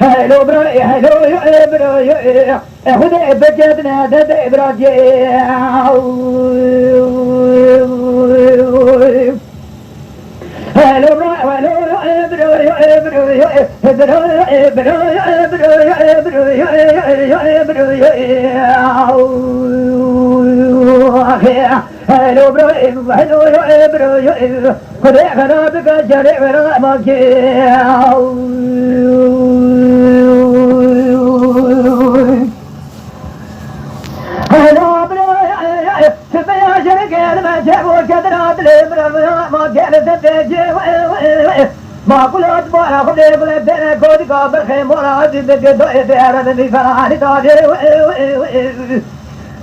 هلو براي هلو براي خذ بجدنا دد براي هلو براي هلو هلو براي خذ خرابك جري برامك ما قلت ما أخذ يقول بين كود قابل خيم ولا أجيب كده إدارة فرحان تاجر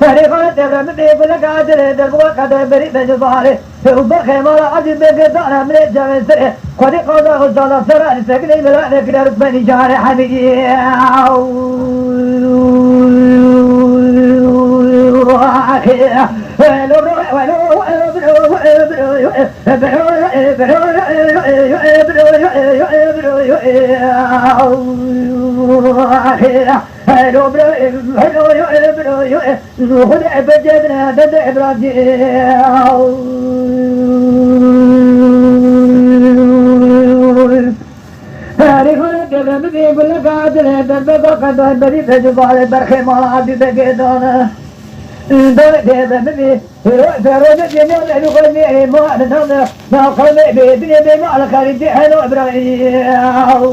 فريقنا تبرم بيقول قادر دربوا قادر بري بجباره وبخيم ولا أجيب كده أنا من الجامعة سر قد قاد خزانة سر سكني بلا نقدر بني جار حبيبي هلو خذ بجدنا دد تعرفون كلام بيقول لك عادل دربك قد بري تجبال برخي ما عاد تجدونه ده مبي فرود جميع الخلمي ما نتنا ما خلمي بيدني بما على خارج حلو إبراهيم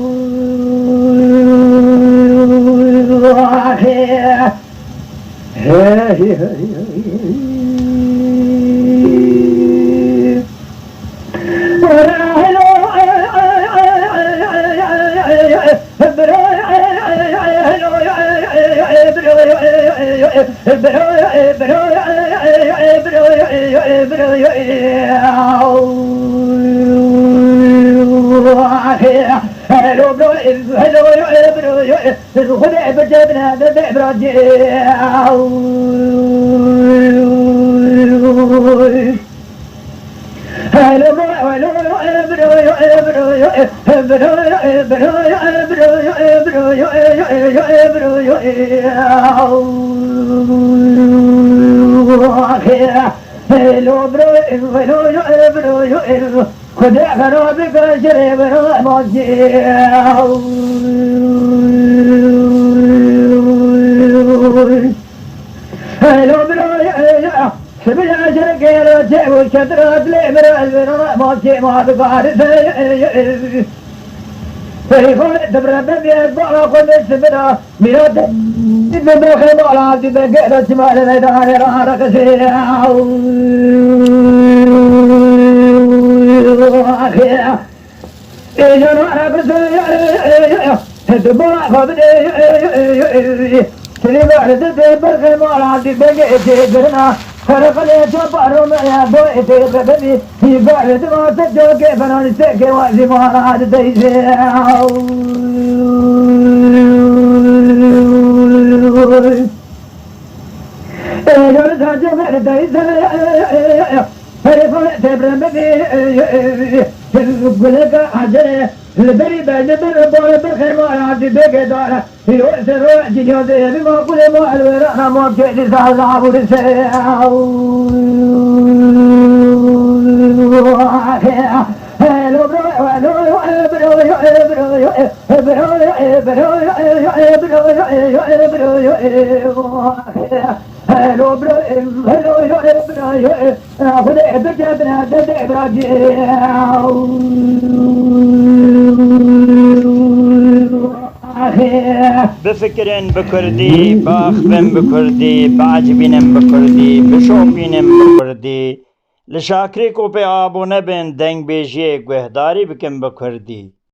خذ بجدنا دد براجي خذ خرابك شريب موجي هلو براي سبيل عشرك يا رجال والشدرات لي برا موجي ما تقارب فريقون دبر بيد بارا خذ سبيل ميراد دبر خيمة على دبر قدر شمال ميدان رارك سيا إيجان رارك سيا دبر خذ سليمان دبر خيمة على دبر قدر فرق لي جبارو ما يبغى تبدي يبغى ما تجوك فنان سك وازي ما عاد تيجي يا رجال ما تيجي فرق تبرم بدي بلغ حجر البري بجبر بول بخير ما عاد بقدر يوسر جيو ذي ما كل ما الورا ما كذي سال عبود هلو براي خذ بجدنا دد براجي بفكرن بكردي باخفن بكردي بعجبينن بكردي بشوقينن بكردي لشاكري کو पे आबो न बेन देंग बेजिए गुहदारी बिकम बखरदी